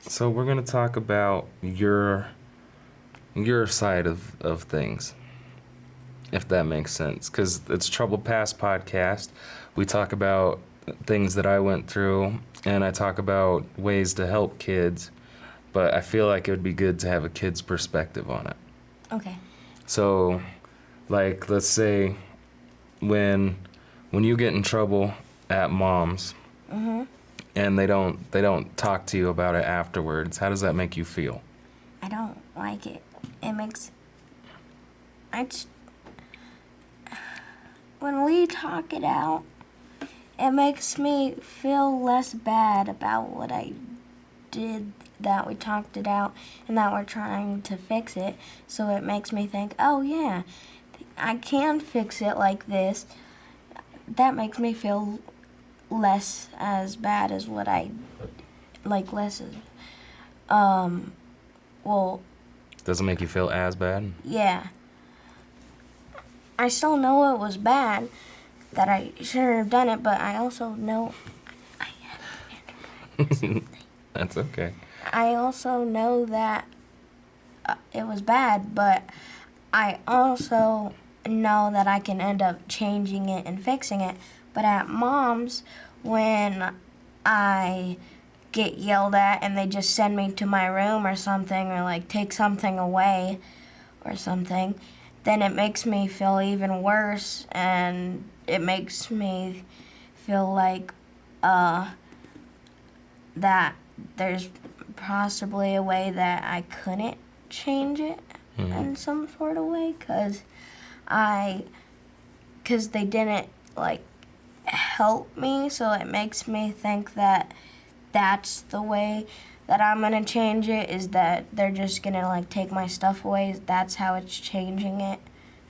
So we're gonna talk about your side of things, if that makes sense, because it's Trouble Past podcast. We talk about things that I went through, and I talk about ways to help kids, but I feel like it would be good to have a kid's perspective on it. Okay. So, like, let's say when you get in trouble at mom's, and they don't talk to you about it afterwards, how does that make you feel? I don't like it. It makes... When we talk it out, it makes me feel less bad about what I did, that we talked it out and that we're trying to fix it. So it makes me think, oh yeah, I can fix it like this. That makes me feel less as bad as what I, like less, well, Doesn't make you feel as bad? yeah. I still know it was bad, that I shouldn't have done it, but I also know That's okay. I also know that it was bad, but I also know that I can end up changing it and fixing it. But at mom's, when I get yelled at and they just send me to my room or something, or like take something away or something, then it makes me feel even worse, and it makes me feel like that there's possibly a way that I couldn't change it in some sort of way, because they didn't like help me, so it makes me think that that's the way that I'm gonna change it, is that they're just gonna like take my stuff away. That's how it's changing it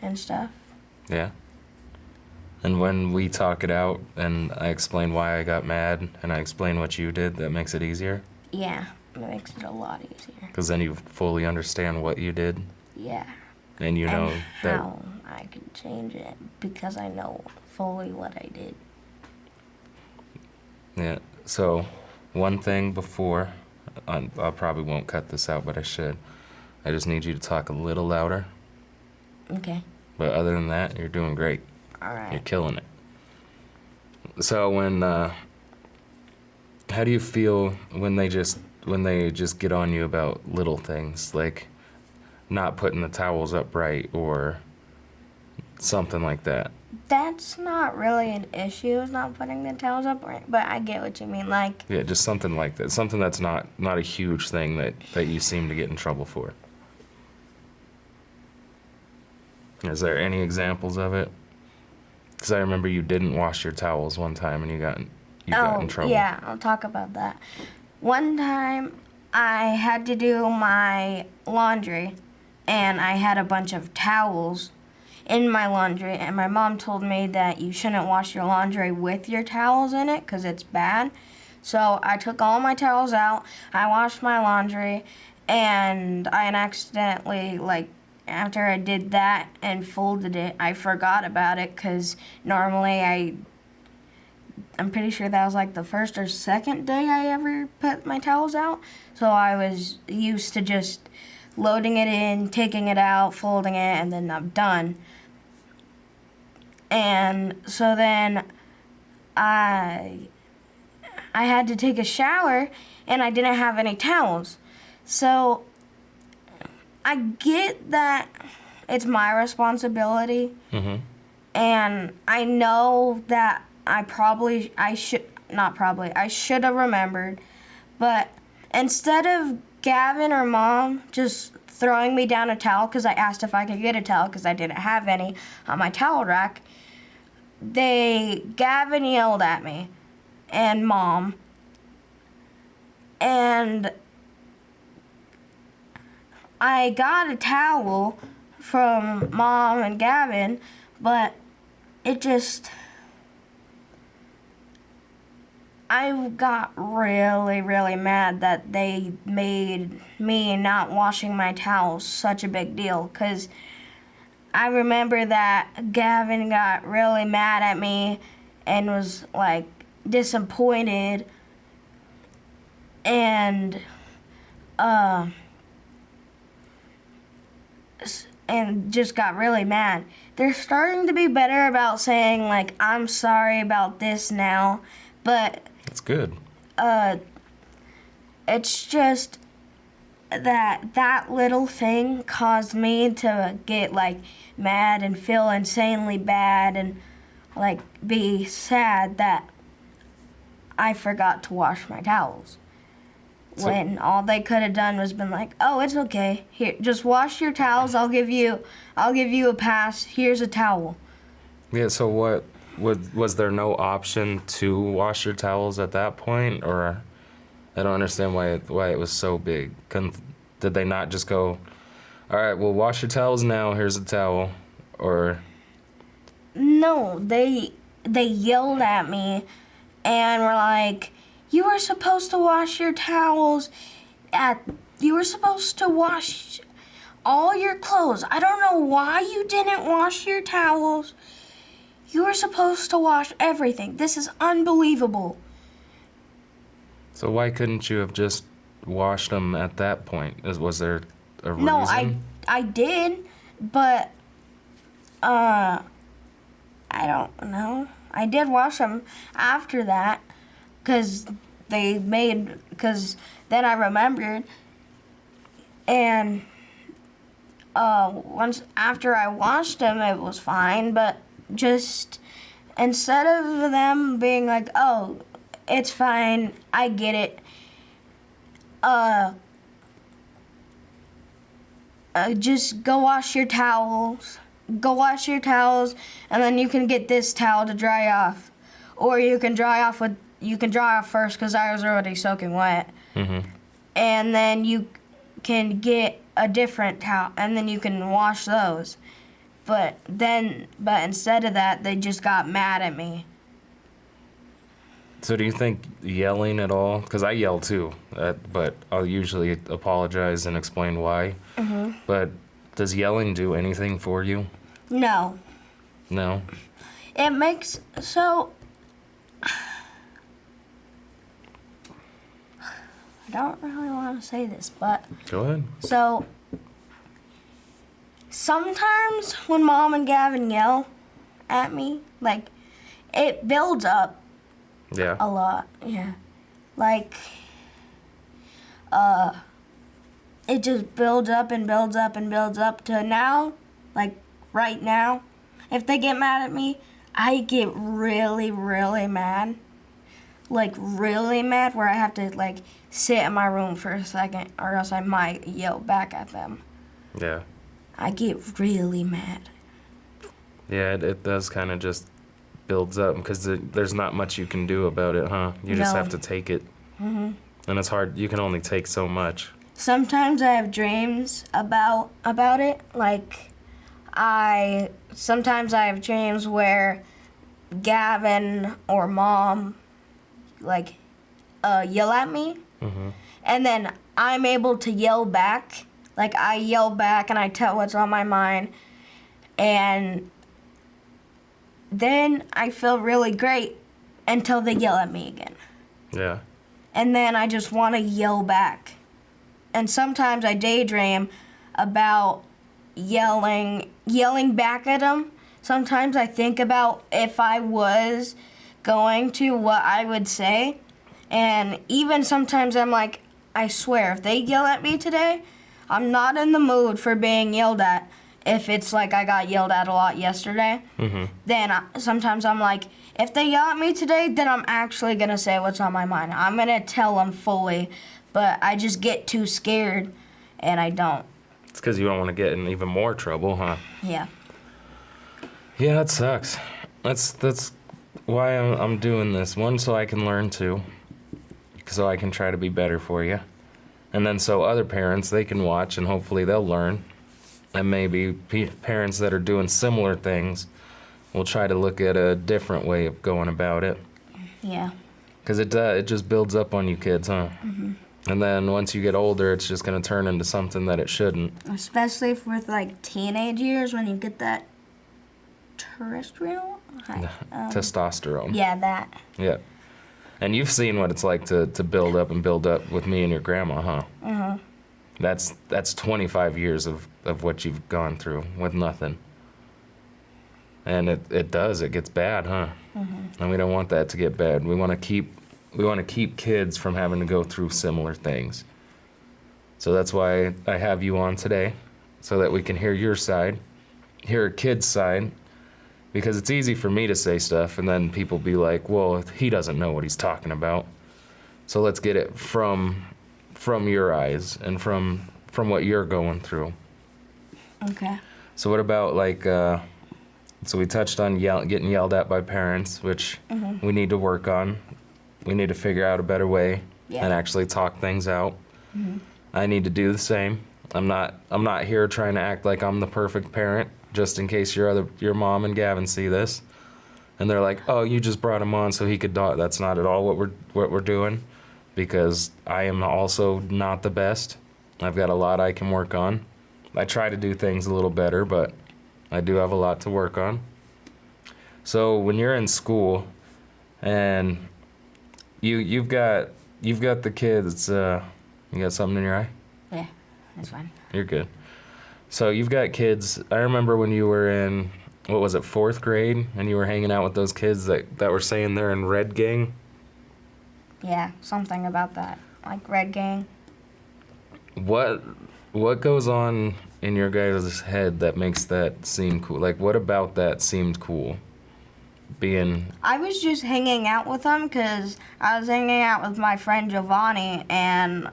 and stuff. Yeah. And when we talk it out and I explain why I got mad and I explain what you did, that makes it easier? Yeah, it makes it a lot easier. Because then you fully understand what you did? Yeah. And you know and that... how I can change it, because I know fully what I did. Yeah, so one thing before, I probably won't cut this out, but I should. I just need you to talk a little louder. Okay. But other than that, you're doing great. All You're right. killing it. So how do you feel when they just get on you about little things, like not putting the towels up right or something like that? That's not really an issue, is not putting the towels up, right? But I get what you mean. Like, Yeah, just something like that. Something that's not a huge thing that you seem to get in trouble for. Is there any examples of it? Because I remember you didn't wash your towels one time and you got in trouble. Yeah, I'll talk about that. One time I had to do my laundry, and I had a bunch of towels in my laundry, and my mom told me that you shouldn't wash your laundry with your towels in it because it's bad. So I took all my towels out, I washed my laundry, and I accidentally, like, after I did that and folded it, I forgot about it, because normally I'm pretty sure that was like the first or second day I ever put my towels out. So I was used to just loading it in, taking it out, folding it, and then I'm done. And so then I had to take a shower, and I didn't have any towels. So I get that it's my responsibility, and I know that I should have remembered, but instead of Gavin or Mom just throwing me down a towel because I asked if I could get a towel because I didn't have any on my towel rack, Gavin yelled at me and Mom, and I got a towel from Mom and Gavin, but I got really, really mad that they made me not washing my towels such a big deal, because I remember that Gavin got really mad at me and was like disappointed, and and just got really mad. They're starting to be better about saying, like, I'm sorry about this now, but That's good. it's just that little thing caused me to get, like, mad and feel insanely bad and, like, be sad that I forgot to wash my towels. So- When all they could have done was been like, "Oh, it's okay. Here, just wash your towels. I'll give you a pass. Here's a towel." Yeah, so what was there no option to wash your towels at that point, or I don't understand why it was so big. Did they not just go, "All right, well, wash your towels now. Here's a towel," or No, they yelled at me and were like, "You were supposed to wash your towels you were supposed to wash all your clothes. I don't know why you didn't wash your towels. You were supposed to wash everything. This is unbelievable." so why couldn't you have just washed them at that point? Was there a reason? No, I did, but I don't know. I did wash them after that because then I remembered, and once after I washed them, it was fine. But just instead of them being like, "Oh, it's fine, I get it," just go wash your towels. Go wash your towels, and then you can get this towel to dry off, or you can dry off first because I was already soaking wet, and then you can get a different towel, and then you can wash those. But instead of that, they just got mad at me. So do you think yelling at all? Because I yell too, but I'll usually apologize and explain why. But does yelling do anything for you? No. No? It makes so. I don't really want to say this, but Go ahead. so sometimes when Mom and Gavin yell at me, like, it builds up Yeah. a lot. Yeah. Like, it just builds up and builds up and builds up to now, like right now. If they get mad at me, I get really, really mad. Like, really mad, where I have to, like, sit in my room for a second, or else I might yell back at them. Yeah. I get really mad. Yeah, it does kind of just builds up because there's not much you can do about it, huh? You just No. have to take it. And it's hard. You can only take so much. Sometimes I have dreams about it. Like, sometimes I have dreams where Gavin or Mom, like, yell at me, and then I'm able to yell back. Like, I yell back and I tell what's on my mind, and then I feel really great until they yell at me again. Yeah. And then I just want to yell back. And sometimes I daydream about yelling back at them. Sometimes I think about if I was going to, what I would say. And even sometimes I'm like, I swear, if they yell at me today, I'm not in the mood for being yelled at. If it's like I got yelled at a lot yesterday, then sometimes I'm like, if they yell at me today, then I'm actually going to say what's on my mind. I'm going to tell them fully, but I just get too scared, and I don't. It's because you don't want to get in even more trouble, huh? Yeah. Yeah, that sucks. That's why I'm doing this. One, so I can learn too, so I can try to be better for you. And then so other parents, they can watch and hopefully they'll learn. And maybe parents that are doing similar things will try to look at a different way of going about it. Yeah. Because it just builds up on you kids, huh? And then once you get older, it's just going to turn into something that it shouldn't. Especially with, like, teenage years when you get that terrestrial? Testosterone. Yeah, that. Yeah. And you've seen what it's like to build up and build up with me and your grandma, huh? That's 25 years of what you've gone through with nothing. And it gets bad, huh? And we don't want that to get bad. We want to keep kids from having to go through similar things. So that's why I have you on today, so that we can hear your side, hear a kid's side, because it's easy for me to say stuff and then people be like, well, he doesn't know what he's talking about. So let's get it from your eyes and from what you're going through. Okay. So what about like, so we touched on getting yelled at by parents, which we need to work on. We need to figure out a better way and actually talk things out. I need to do the same. I'm not here trying to act like I'm the perfect parent, just in case your mom and Gavin see this, and they're like, "Oh, you just brought him on so he could dog." That's not at all what we're doing, because I am also not the best. I've got a lot I can work on. I try to do things a little better, but I do have a lot to work on. So when you're in school, and you've got the kids. You got something in your eye? Yeah, that's fine. You're good. So you've got kids. I remember when you were in, what was it, 4th grade, and you were hanging out with those kids that were saying they're in Red Gang. Yeah, something about that, like Red Gang. What goes on in your guys' head that makes that seem cool? Like, what about that seemed cool? I was just hanging out with them because I was hanging out with my friend Giovanni and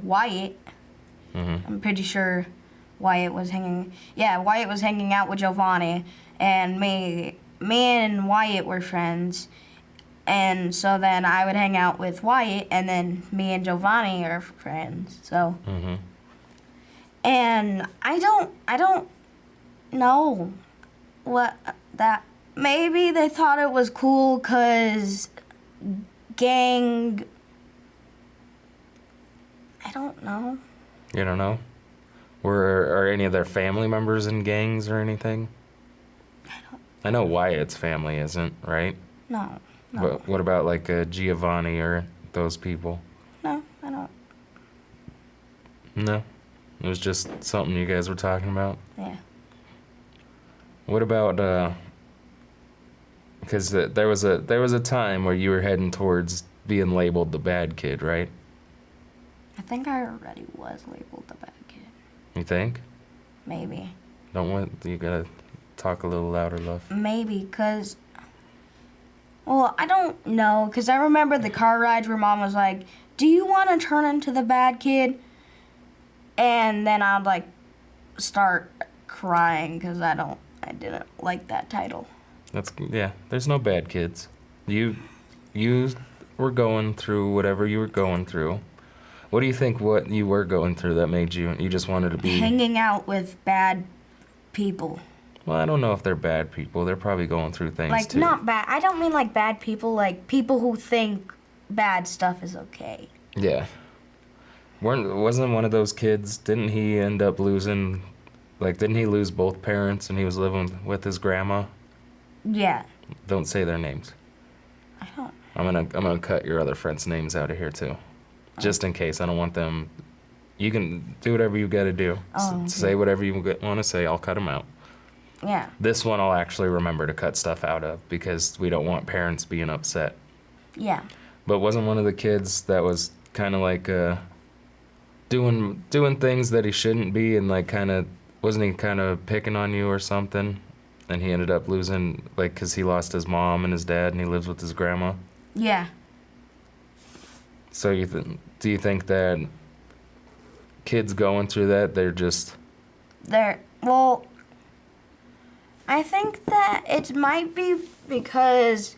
Wyatt. I'm pretty sure Wyatt was hanging out with Giovanni, and me and Wyatt were friends. And so then I would hang out with Wyatt, and then me and Giovanni are friends. So, and I don't know what that. Maybe they thought it was cool 'cause gang. I don't know. You don't know? Are any of their family members in gangs or anything? I know Wyatt's family isn't, right? No. But what about like Giovanni or those people? No, I don't. No? It was just something you guys were talking about? Yeah. What about, because there was a time where you were heading towards being labeled the bad kid, right? I think I already was labeled the bad kid. You think? Maybe. You gotta talk a little louder, love. Maybe, 'cause... Well, I don't know, 'cause I remember the car rides where Mom was like, do you want to turn into the bad kid? And then I'd, like, start crying, 'cause I didn't like that title. There's no bad kids. You were going through whatever you were going through. What do you think what you were going through that made you just wanted to be... Hanging out with bad people. Well, I don't know if they're bad people. They're probably going through things like, too. Like, not bad. I don't mean like bad people, like people who think bad stuff is okay. Yeah. Wasn't one of those kids, didn't he end up losing... Like, didn't he lose both parents and he was living with his grandma? Yeah. Don't say their names. I don't. I'm gonna cut your other friends' names out of here too, just in case. I don't want them. You can do whatever you got to do. Say whatever you want to say. I'll cut them out. Yeah. This one I'll actually remember to cut stuff out of because we don't want parents being upset. Yeah. But wasn't one of the kids that was kind of like doing things that he shouldn't be, and like wasn't he kind of picking on you or something? And he ended up losing, like, because he lost his mom and his dad and he lives with his grandma? Yeah. So do you think that kids going through that, well, I think that it might be because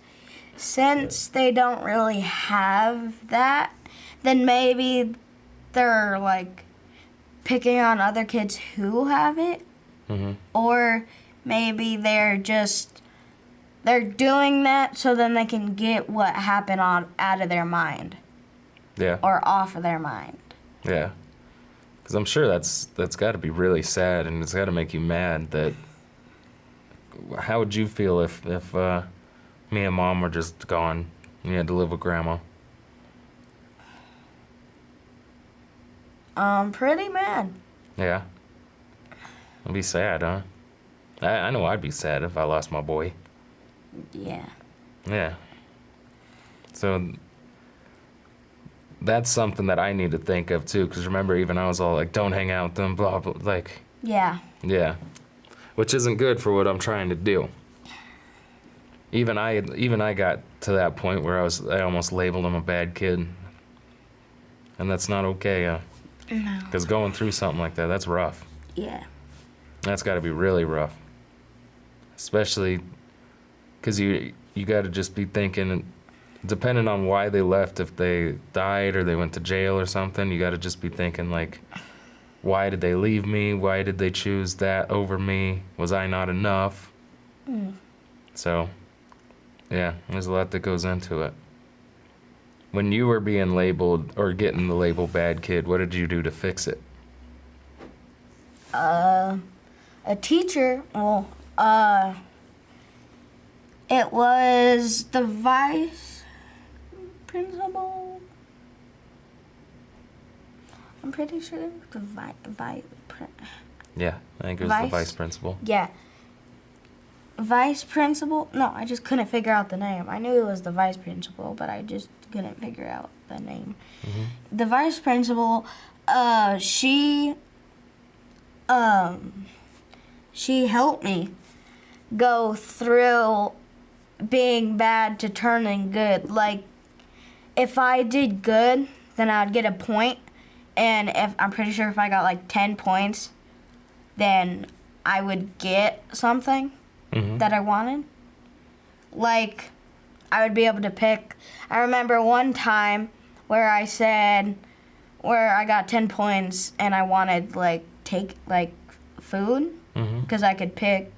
since they don't really have that, then maybe they're, like, picking on other kids who have it. Or maybe they're doing that so then they can get what happened out of their mind. Yeah. Or off of their mind. Yeah. Because I'm sure that's got to be really sad, and it's got to make you mad. That how would you feel if me and Mom were just gone and you had to live with Grandma? Pretty mad. Yeah. I'd be sad, huh? I know I'd be sad if I lost my boy. Yeah. Yeah. So that's something that I need to think of too, because remember, even I was all like, don't hang out with them, blah, blah, like. Yeah. Yeah. Which isn't good for what I'm trying to do. Even I got to that point where I almost labeled him a bad kid. And that's not okay, No. because going through something like that, that's rough. Yeah. That's got to be really rough. Especially because you got to just be thinking, depending on why they left, if they died or they went to jail or something, you got to just be thinking, like, why did they leave me? Why did they choose that over me? Was I not enough? So, yeah, there's a lot that goes into it. When you were being labeled or getting the label bad kid, what did you do to fix it? A teacher, it was the vice principal. I'm pretty sure it was the Yeah, I think it was the vice principal. Yeah. Vice principal? No, I just couldn't figure out the name. I knew it was the vice principal, but I just couldn't figure out the name. The vice principal, she helped me go through being bad to turning good. Like, if I did good, then I'd get a point. And I'm pretty sure if I got like 10 points, then I would get something that I wanted. Like, I would be able to pick. I remember one time where I got 10 points and I wanted take food because I could pick,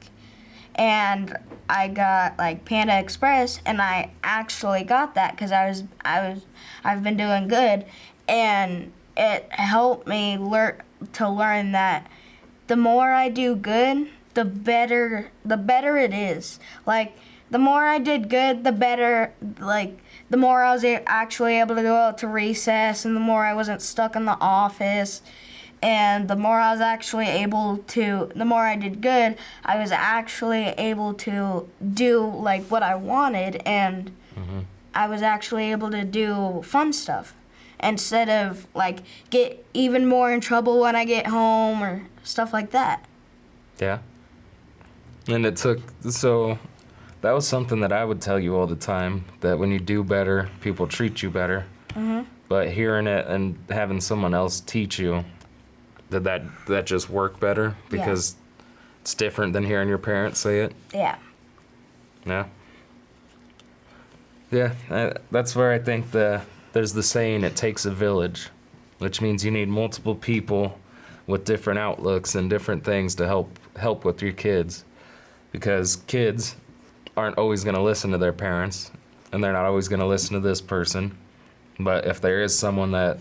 and I got like Panda Express, and I actually got that because I've been doing good, and it helped me learn that the more I do good, the better it is. Like, the more I did good, the better, like, the more I was actually able to go out to recess, and the more I wasn't stuck in the office, and the more I did good, I was actually able to do, like, what I wanted, and I was actually able to do fun stuff instead of, like, get even more in trouble when I get home or stuff like that. Yeah. And so that was something that I would tell you all the time, that when you do better, people treat you better. But hearing it and having someone else teach you that just worked better, because it's different than hearing your parents say it. Yeah. Yeah. Yeah, that's where I think there's the saying, it takes a village, which means you need multiple people with different outlooks and different things to help with your kids. Because kids aren't always going to listen to their parents, and they're not always going to listen to this person. But if there is someone that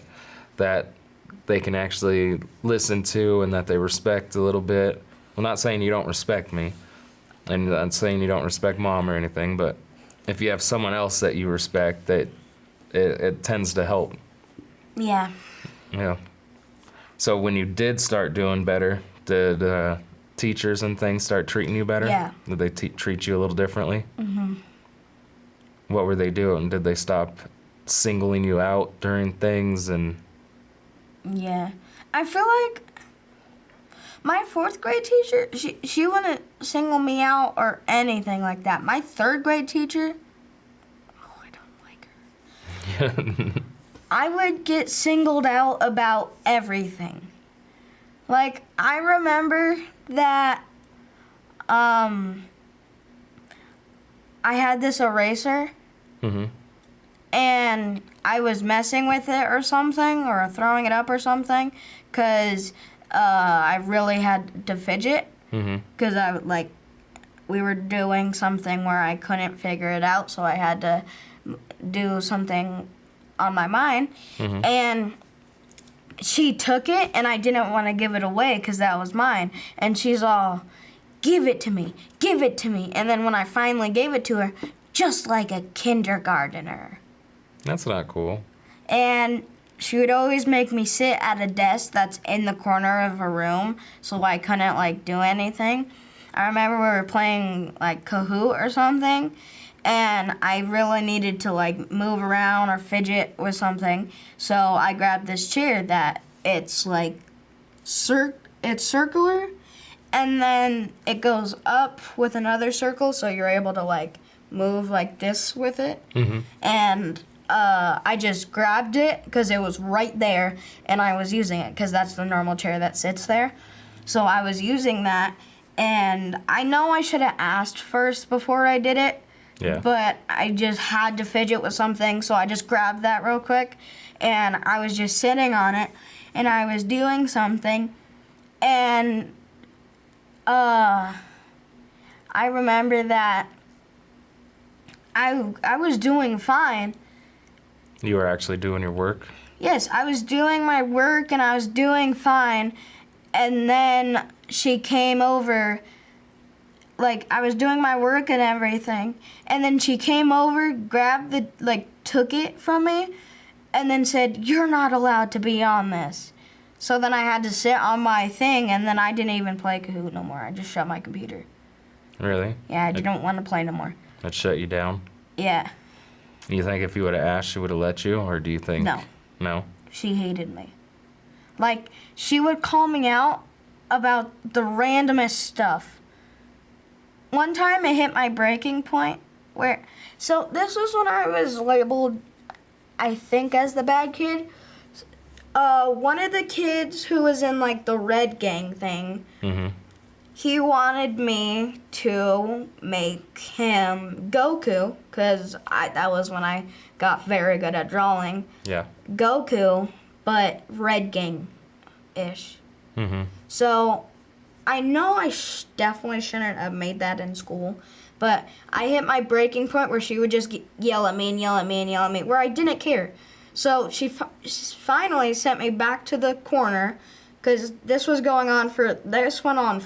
they can actually listen to and that they respect a little bit, well, not saying you don't respect me, and not saying you don't respect Mom or anything, but if you have someone else that you respect, that it tends to help. Yeah. Yeah. So when you did start doing better, did teachers and things start treating you better? Yeah. Did they treat you a little differently? What were they doing? Did they stop singling you out during things? And Yeah. I feel like my 4th grade teacher, she wouldn't single me out or anything like that. My 3rd grade teacher, I don't like her. I would get singled out about everything. Like, I remember that I had this eraser, and I was messing with it or something, or throwing it up or something, because I really had to fidget, because we were doing something where I couldn't figure it out, so I had to do something on my mind, and she took it, and I didn't want to give it away because that was mine, and she's all, give it to me, and then when I finally gave it to her, just like a kindergartner. that's not cool. And she would always make me sit at a desk that's in the corner of a room, so I couldn't, like, do anything. I remember we were playing, like, Kahoot or something, and I really needed to, like, move around or fidget with something, so I grabbed this chair that it's, like, it's circular, and then it goes up with another circle, so you're able to, like, move like this with it. Mm-hmm. And I just grabbed it because it was right there, and I was using it because that's the normal chair that sits there. So I was using that, and I know I should have asked first before I did it, but I just had to fidget with something, so I just grabbed that real quick, and I was just sitting on it, and I was doing something, and I remember that I was doing fine. You were actually doing your work? Yes, I was doing my work and I was doing fine. And then she came over, like, I was doing my work and everything. And then she came over, grabbed took it from me, and then said, "You're not allowed to be on this." So then I had to sit on my thing, and then I didn't even play Kahoot no more. I just shut my computer. Really? Yeah, I didn't want to play no more. That shut you down? Yeah. You think if you would have asked, she would have let you, or do you think... No. No? She hated me. Like, she would call me out about the randomest stuff. One time it hit my breaking point where... So this was when I was labeled, I think, as the bad kid. One of the kids who was in, like, the red gang thing... Mm-hmm. He wanted me to make him Goku, because that was when I got very good at drawing. Yeah. Goku, but Red Gang-ish. Mm-hmm. So, I know I definitely shouldn't have made that in school, but I hit my breaking point where she would just yell at me and yell at me and yell at me, where I didn't care. So, she finally sent me back to the corner, because this went on for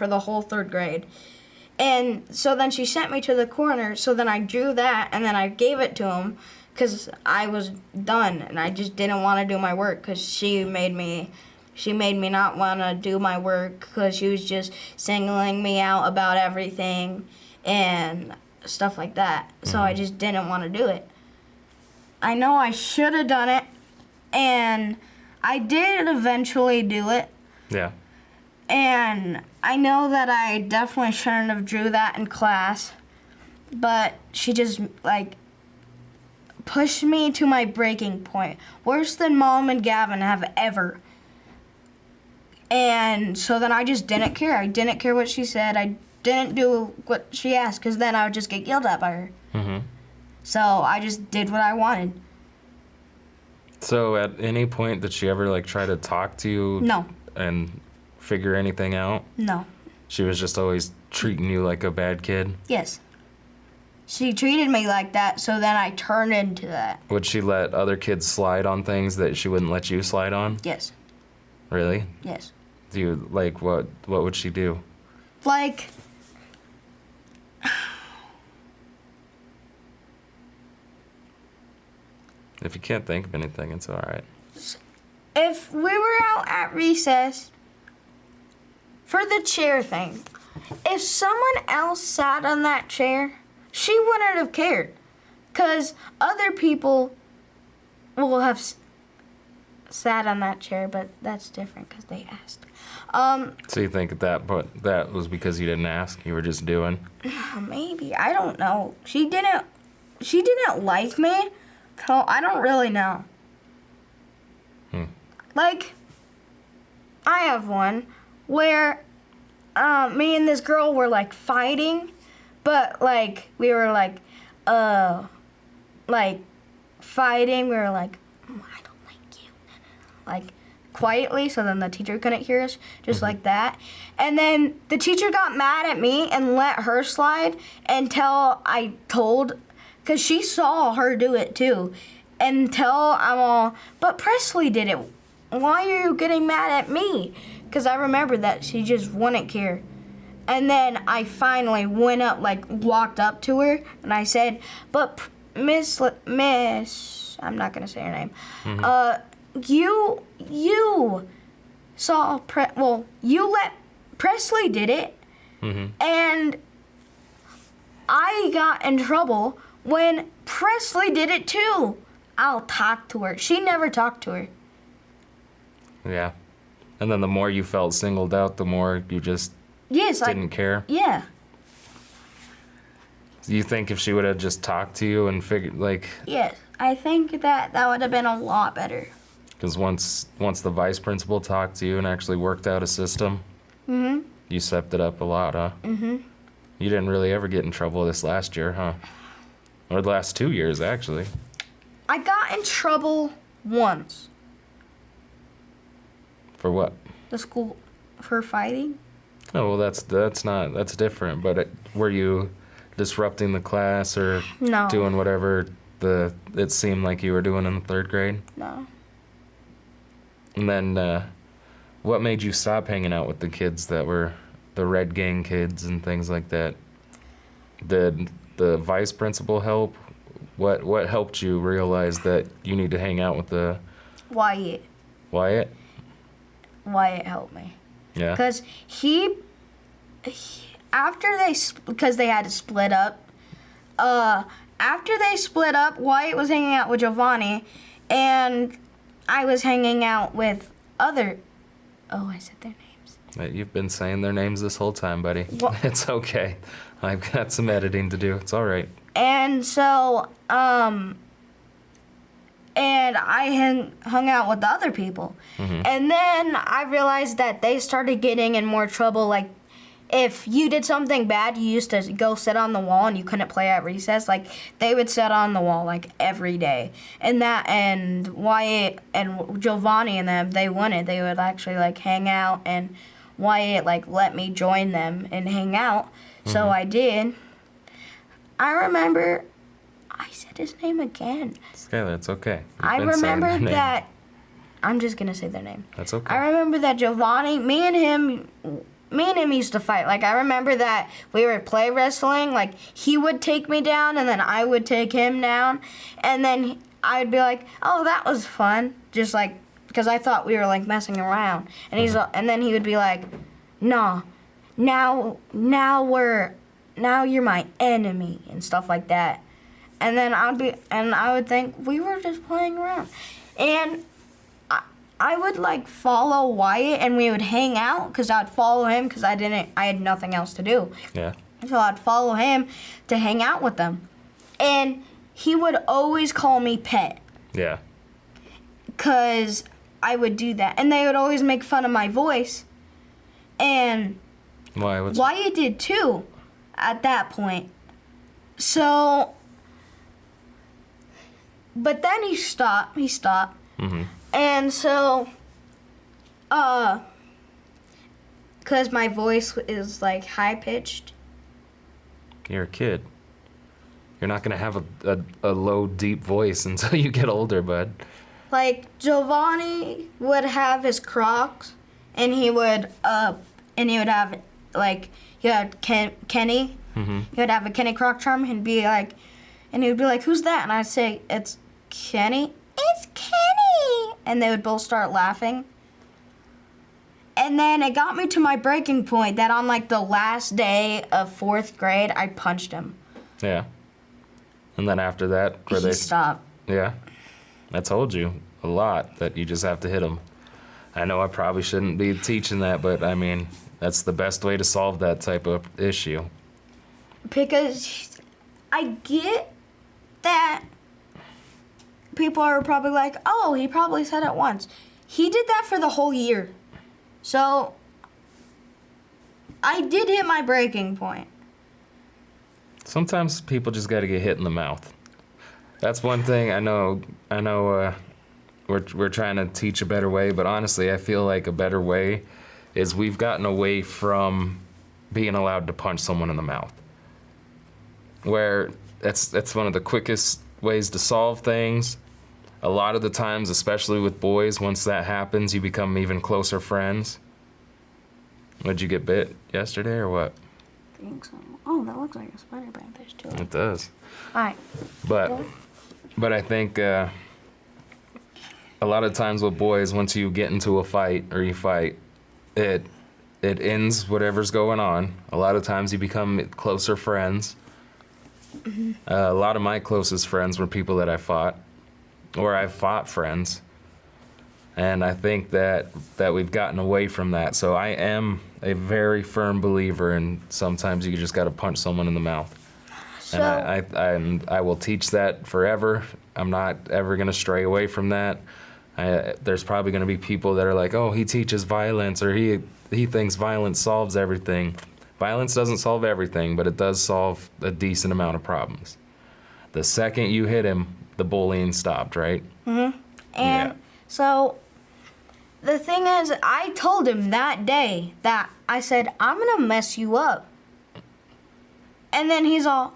the whole 3rd grade. And so then she sent me to the corner, so then I drew that, and then I gave it to him, because I was done, and I just didn't want to do my work, because she made me not want to do my work, because she was just singling me out about everything, and stuff like that. So I just didn't want to do it. I know I should have done it, and I did eventually do it. Yeah. And I know that I definitely shouldn't have drew that in class, but she just, like, pushed me to my breaking point. Worse than Mom and Gavin have ever. And so then I just didn't care. I didn't care what she said. I didn't do what she asked, because then I would just get yelled at by her. Mm-hmm. So I just did what I wanted. So at any point did she ever, like, try to talk to you? No. And figure anything out? No. She was just always treating you like a bad kid? Yes. She treated me like that, so then I turned into that. Would she let other kids slide on things that she wouldn't let you slide on? Yes. Really? Yes. Do you, like, what would she do? Like, If you can't think of anything, it's all right. if we were out at recess for the chair thing, if someone else sat on that chair, she wouldn't have cared. Because other people will have sat on that chair, but that's different because they asked. So you think that was because you didn't ask? You were just doing? Maybe. I don't know. She didn't like me, so I don't really know. Like, I have one where me and this girl were, like, fighting, but, like, we were, like, fighting. We were, like, I don't like you. Like, quietly, so then the teacher couldn't hear us, just like that. And then the teacher got mad at me and let her slide until I told, because she saw her do it, too, until I'm all, but Presley did it. Why are you getting mad at me? Because I remember that she just wouldn't care. And then I finally went up, like, walked up to her, and I said, but Miss, I'm not going to say her name. you saw you let Presley did it, and I got in trouble when Presley did it too. I'll talk to her. She never talked to her. Yeah. And then the more you felt singled out, the more you just didn't care. Yeah. Do you think if she would have just talked to you and figured, like... Yes, I think that would have been a lot better. Because once the vice principal talked to you and actually worked out a system, you stepped it up a lot, huh? You didn't really ever get in trouble this last year, huh? Or the last 2 years, actually. I got in trouble once. For what? The school for fighting. Oh, well, that's different. But were you disrupting the class or No. doing whatever it seemed like you were doing in the 3rd grade? No. And then, what made you stop hanging out with the kids that were the Red Gang kids and things like that? Did the vice principal help? What helped you realize that you need to hang out with the... Wyatt. Wyatt? Wyatt helped me. Yeah. Because because they had to split up. After they split up, Wyatt was hanging out with Giovanni, and I was hanging out with other... Oh, I said their names. You've been saying their names this whole time, buddy. Well, it's okay. I've got some editing to do. It's all right. and so, and I hung out with the other people. And then I realized that they started getting in more trouble. Like, if you did something bad, you used to go sit on the wall and you couldn't play at recess. Like, they would sit on the wall, like, every day. And Wyatt and Giovanni and them, they wanted. They would actually, like, hang out. And Wyatt, like, let me join them and hang out. So I did. I remember... I said his name again. Skyler, it's okay. I remember that... I'm just going to say their name. That's okay. I remember that Giovanni, me and him used to fight. Like, I remember that we were play wrestling. Like, he would take me down, and then I would take him down. And then I would be like, oh, that was fun. Just, like, because I thought we were, like, messing around. And and then he would be like, no, now you're my enemy, and stuff like that. And then I would think we were just playing around. And I would, like, follow Wyatt, and we would hang out, because I'd follow him, because I had nothing else to do. Yeah. So I'd follow him to hang out with them. And he would always call me Pet. Yeah. Because I would do that. And they would always make fun of my voice. And Why? Wyatt did, too, at that point. So... But then he stopped. And so, because my voice is, like, high-pitched. You're a kid. You're not going to have a low, deep voice until you get older, bud. Like, Giovanni would have his Crocs, and he would have, like, he had Kenny. He would have a Kenny Croc charm, and he would be like, who's that? And I'd say, it's Kenny. It's Kenny! And they would both start laughing. And then it got me to my breaking point that on, like, the last day of 4th grade, I punched him. Yeah. And then after that... He stopped. Yeah. I told you a lot that you just have to hit him. I know I probably shouldn't be teaching that, but, I mean, that's the best way to solve that type of issue. Because I get that... People are probably like, oh, he probably said it once. He did that for the whole year. So, I did hit my breaking point. Sometimes people just got to get hit in the mouth. That's one thing I know. We're trying to teach a better way, but honestly, I feel like a better way is we've gotten away from being allowed to punch someone in the mouth. Where that's one of the quickest ways to solve things. A lot of the times, especially with boys, once that happens, you become even closer friends. Did you get bit yesterday or what? I think so. Oh, that looks like a spider bite. There's two. It does. All right. But I think a a lot of times with boys, once you get into a fight or you fight, it ends whatever's going on. A lot of times you become closer friends. A lot of my closest friends were people that I fought, or I fought friends. And I think that we've gotten away from that. So I am a very firm believer in sometimes you just got to punch someone in the mouth. So, And I will teach that forever. I'm not ever going to stray away from that. There's probably going to be people that are like, oh, he teaches violence, or he thinks violence solves everything. Violence doesn't solve everything, but it does solve a decent amount of problems. The second you hit him, the bullying stopped, right? and so the thing is, I told him that day that I said, I'm going to mess you up. And then he's all,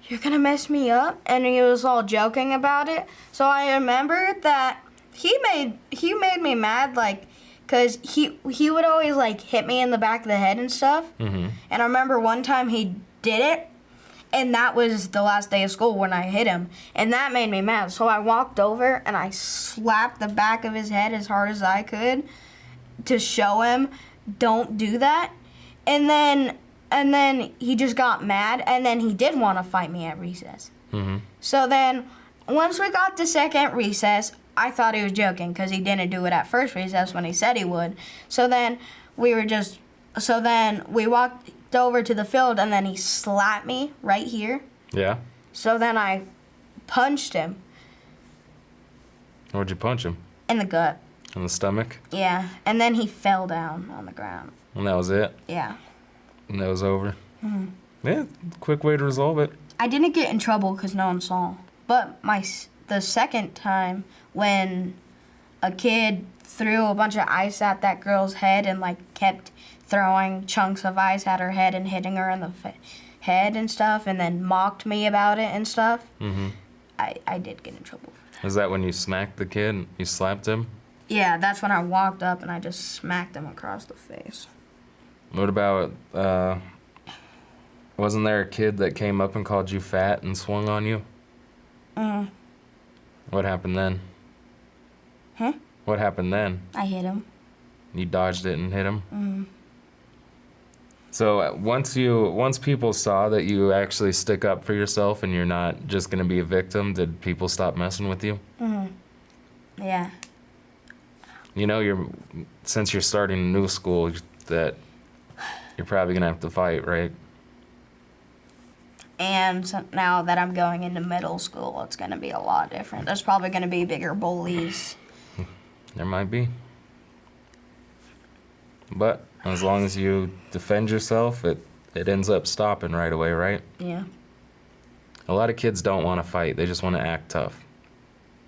you're going to mess me up? And he was all joking about it. So I remember that he made me mad, like, because he would always, like, hit me in the back of the head and stuff. And I remember one time he did it, and that was the last day of school when I hit him. And that made me mad. So I walked over, and I slapped the back of his head as hard as I could to show him, don't do that. And then he just got mad, and then he did want to fight me at recess. So then once we got to second recess, I thought he was joking because he didn't do it at first recess when he said he would. So then we walked over to the field, and then he slapped me right here. Yeah. So then I punched him Where'd you punch him? in the gut. In the stomach? Yeah, and then he fell down on the ground. And that was it? Yeah. And that was over? Yeah, quick way to resolve it. I didn't get in trouble because no one saw. But the second time when a kid threw a bunch of ice at that girl's head and, like, kept throwing chunks of ice at her head and hitting her in the head and stuff, and then mocked me about it and stuff, I did get in trouble for that. Is that when you smacked the kid? You slapped him? Yeah, that's when I walked up and I just smacked him across the face. What about, wasn't there a kid that came up and called you fat and swung on you? What happened then? Huh? What happened then? I hit him. You dodged it and hit him? So once people saw that you actually stick up for yourself and you're not just going to be a victim, did people stop messing with you? Yeah. You know, since you're starting a new school, that you're probably going to have to fight, right? And so now that I'm going into middle school, it's going to be a lot different. There's probably going to be bigger bullies. There might be. But as long as you defend yourself, it ends up stopping right away, right? Yeah. A lot of kids don't want to fight. They just want to act tough.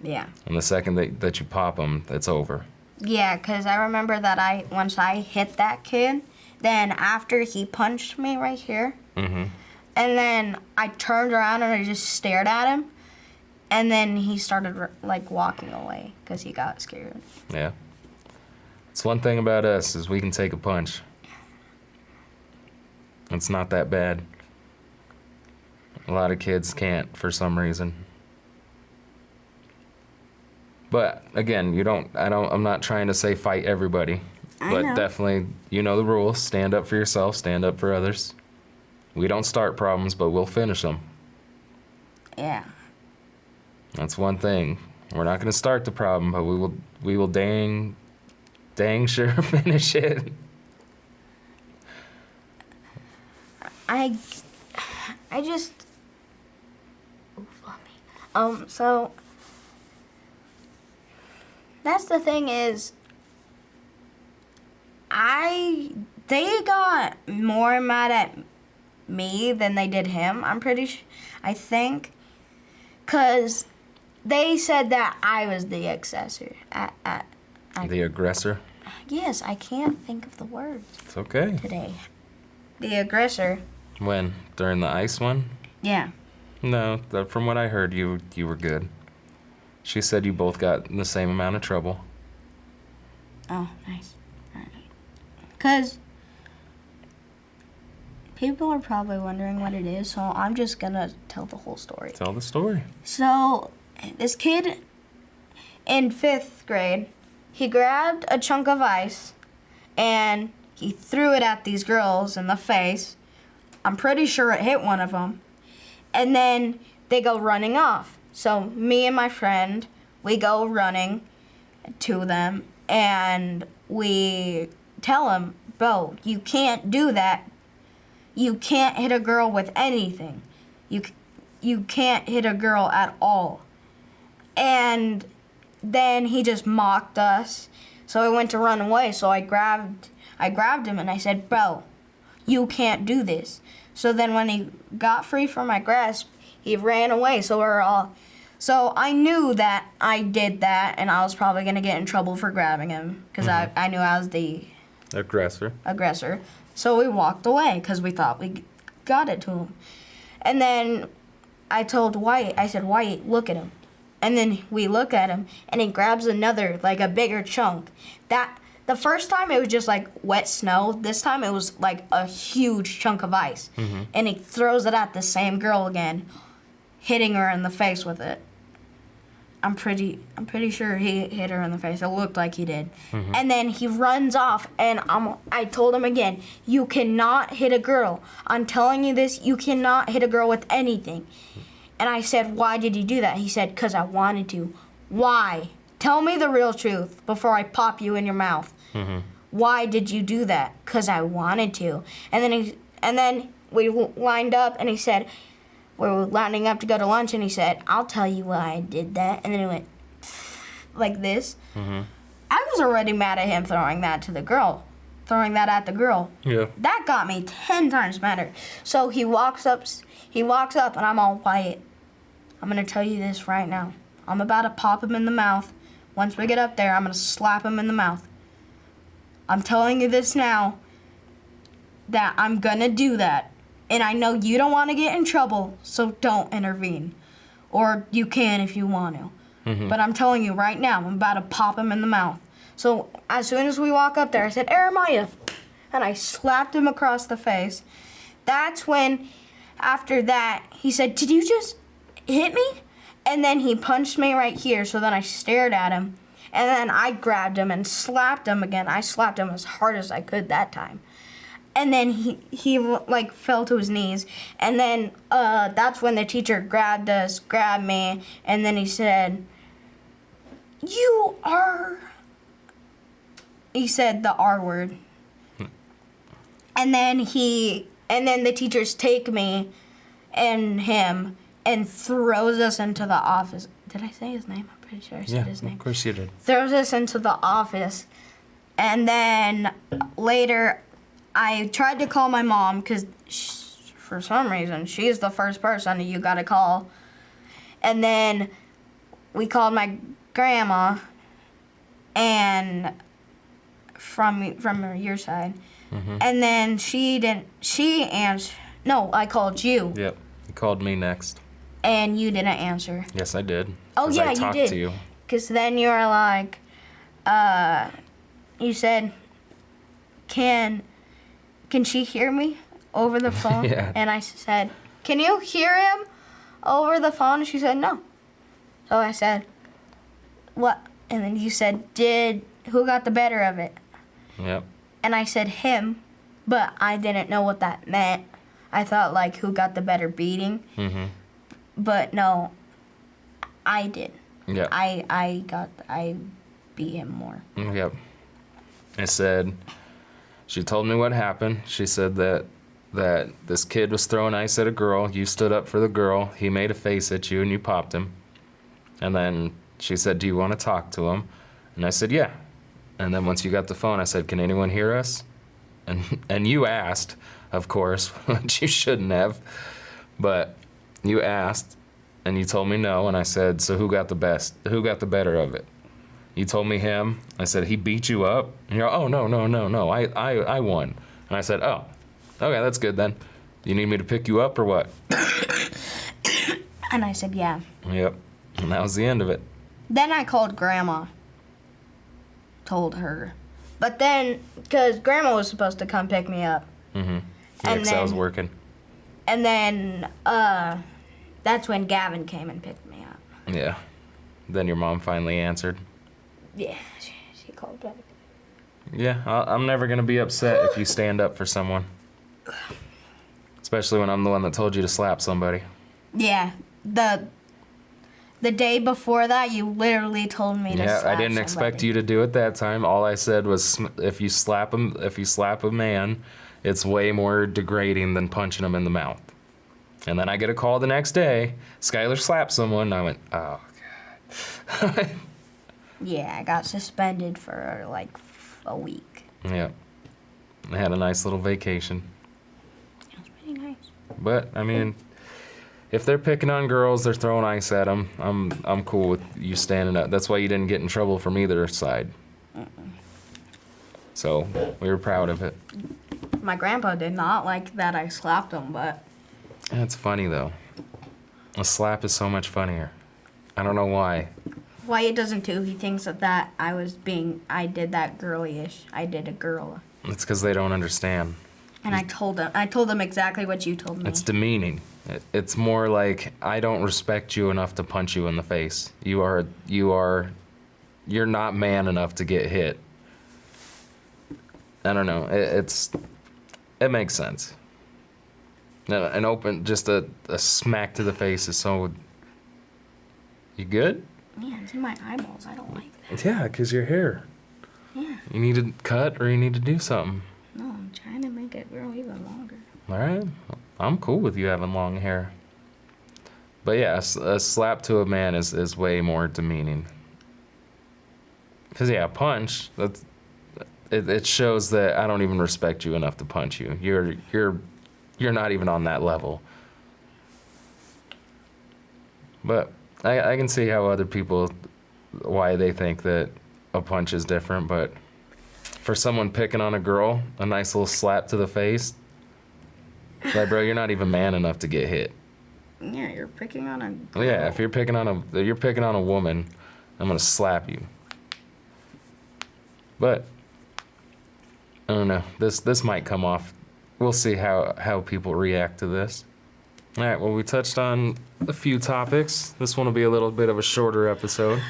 Yeah. And the second that you pop them, it's over. Yeah, because I remember that once I hit that kid, then after he punched me right here, and then I turned around and I just stared at him, and then he started, like, walking away because he got scared. Yeah. It's one thing about us is we can take a punch. It's not that bad. A lot of kids can't for some reason. But again, I'm not trying to say fight everybody. But know. definitely, you know the rules. Stand up for yourself, stand up for others. We don't start problems, but we'll finish them. Yeah. That's one thing. We're not going to start the problem, but we will dang sure finish it. I just... So... That's the thing is... They got more mad at me than they did him, I think. Because they said that I was the aggressor. The aggressor? Yes, I can't think of the words It's okay. today. The aggressor. When? During the ice one? Yeah. No, from what I heard, you were good. She said you both got in the same amount of trouble. Oh, nice. Because people are probably wondering what it is, so I'm just going to tell the whole story. Tell the story. So, this kid in 5th grade, he grabbed a chunk of ice and he threw it at these girls in the face. I'm pretty sure it hit one of them. And then they go running off. So me and my friend, we go running to them and we tell him, bro, you can't do that. You can't hit a girl with anything. You can't hit a girl at all. And then he just mocked us. So I went to run away. So I grabbed him and I said, bro, you can't do this. So then when he got free from my grasp, he ran away. So I knew that I did that and I was probably going to get in trouble for grabbing him because I knew I was the aggressor. So we walked away because we thought we got it to him. And then I told Wyatt, I said, Wyatt, look at him. And then we look at him and he grabs another, like a bigger chunk. The first time it was just like wet snow. This time it was like a huge chunk of ice. And he throws it at the same girl again, hitting her in the face with it. I'm pretty sure he hit her in the face. It looked like he did. And then he runs off, and I told him again, you cannot hit a girl. I'm telling you this, you cannot hit a girl with anything. And I said, why did you do that? He said, because I wanted to. Why? Tell me the real truth before I pop you in your mouth. Why did you do that? Because I wanted to. And then we lined up, and he said, we were lining up to go to lunch, and he said, I'll tell you why I did that. And then he went like this. I was already mad at him throwing that at the girl. Yeah. That got me 10 times madder. So he walks up, and I'm all, Wyatt, I'm going to tell you this right now. I'm about to pop him in the mouth. Once we get up there, I'm going to slap him in the mouth. I'm telling you this now, that I'm going to do that. And I know you don't want to get in trouble, so don't intervene. Or you can if you want to. But I'm telling you right now, I'm about to pop him in the mouth. So as soon as we walk up there, I said, Jeremiah. And I slapped him across the face. That's when, after that, he said, did you just hit me? And then he punched me right here, so then I stared at him. And then I grabbed him and slapped him again. I slapped him as hard as I could that time. And then he like fell to his knees. And then that's when the teacher grabbed me, and then he said, he said the R word. And then the teachers take me and him and throws us into the office. Did I say his name? I'm pretty sure I said his name. Of course you did. Throws us into the office. And then later, I tried to call my mom because for some reason, she's the first person you got to call. And then we called my grandma, and from your side. And then she answered. No, I called you. Yep. You called me next. And you didn't answer. Yes, I did. Oh, yeah, I you talked did. to you. Because then you were like, you said, can she hear me over the phone? Yeah. And I said, can you hear him over the phone? And she said, no. So I said, what? And then you said, who got the better of it? Yep. And I said, him, but I didn't know what that meant. I thought, like, who got the better beating? But no, I did. Yeah. I beat him more. Yep. I said, she told me what happened. She said that this kid was throwing ice at a girl. You stood up for the girl. He made a face at you and you popped him. And then she said, do you want to talk to him? And I said, yeah. And then once you got the phone, I said, can anyone hear us? And you asked, of course, which you shouldn't have. But you asked, and you told me no. And I said, so who got the better of it? You told me him. I said, he beat you up? And you're, oh, no, I won. And I said, oh, okay, that's good then. You need me to pick you up or what? And I said, yeah. Yep. And that was the end of it. Then I called Grandma. Told her. But then, because Grandma was supposed to come pick me up. Yeah, because I was working. And then, that's when Gavin came and picked me up. Yeah. Then your mom finally answered. Yeah, she called back. Yeah, I'm never going to be upset if you stand up for someone. Especially when I'm the one that told you to slap somebody. Yeah, the day before that, you literally told me to slap somebody. Yeah, I didn't expect you to do it that time. All I said was if you slap a man, it's way more degrading than punching him in the mouth. And then I get a call the next day, Skyler slapped someone, and I went, oh, God. Yeah, I got suspended for like a week. Yeah. I had a nice little vacation. That was pretty nice. But, I mean, if they're picking on girls, they're throwing ice at them, I'm cool with you standing up. That's why you didn't get in trouble from either side. So, we were proud of it. My grandpa did not like that I slapped him, but... It's funny, though. A slap is so much funnier. I don't know why. Wyatt doesn't too. He thinks that I did that girly-ish. I did a girl. It's because they don't understand. And I told them exactly what you told me. It's demeaning. It's more like, I don't respect you enough to punch you in the face. You're not man enough to get hit. I don't know. It makes sense. An open, just a smack to the face is so... You good? Yeah, it's in my eyeballs. I don't like that. Yeah, because your hair. Yeah. You need to cut or you need to do something. No, I'm trying to make it grow even longer. All right. I'm cool with you having long hair. But yeah, a slap to a man is way more demeaning. Because, yeah, a punch, it shows that I don't even respect you enough to punch you. You're not even on that level. But I can see how other people, why they think that a punch is different. But for someone picking on a girl, a nice little slap to the face, like, bro, you're not even man enough to get hit. Yeah, you're picking on a girl. Yeah, if you're picking on a woman, I'm gonna slap you. But I don't know. This might come off. We'll see how people react to this. All right. Well, we touched on a few topics. This one will be a little bit of a shorter episode.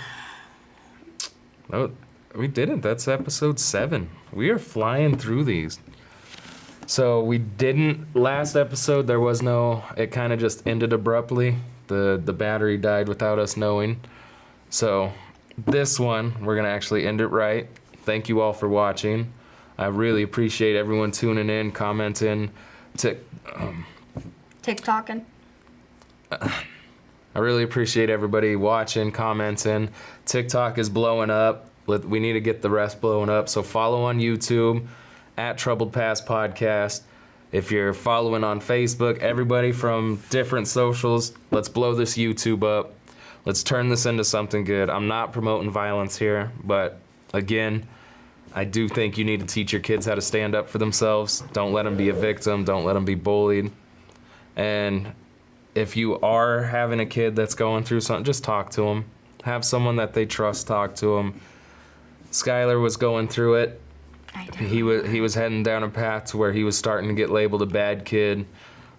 Oh, we didn't. That's episode 7. We are flying through these. So we didn't, last episode, there was no, it kind of just ended abruptly. The battery died without us knowing. So this one, we're going to actually end it right. Thank you all for watching. I really appreciate everyone tuning in, commenting, TikToking. I really appreciate everybody watching, commenting. TikTok is blowing up. We need to get the rest blowing up. So follow on YouTube at Troubled Past Podcast. If you're following on Facebook, everybody from different socials, let's blow this YouTube up. Let's turn this into something good. I'm not promoting violence here, but again, I do think you need to teach your kids how to stand up for themselves. Don't let them be a victim. Don't let them be bullied. And if you are having a kid that's going through something, just talk to them. Have someone that they trust talk to them. Skyler was going through it. He was heading down a path to where he was starting to get labeled a bad kid.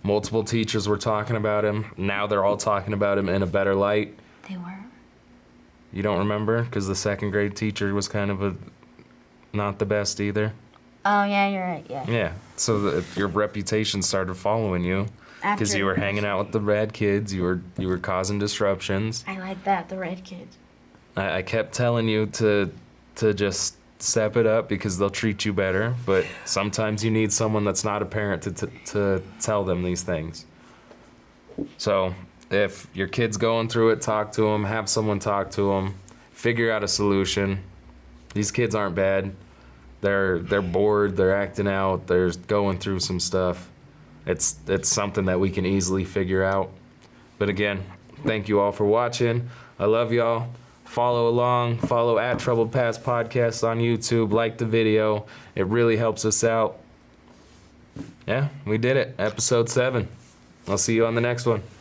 Multiple teachers were talking about him. Now they're all talking about him in a better light. They were? You don't remember? Because the second grade teacher was kind of not the best either. Oh, yeah, you're right, yeah. Yeah, so your reputation started following you. Because you were hanging out with the bad kids. You were causing disruptions. I like that, the red kids. I kept telling you to just step it up because they'll treat you better. But sometimes you need someone that's not a parent to tell them these things. So if your kid's going through it, talk to them. Have someone talk to them. Figure out a solution. These kids aren't bad. They're bored. They're acting out. They're going through some stuff. It's something that we can easily figure out. But again, thank you all for watching. I love y'all. Follow along. Follow at Troubled Past Podcast on YouTube. Like the video. It really helps us out. Yeah, we did it. Episode 7. I'll see you on the next one.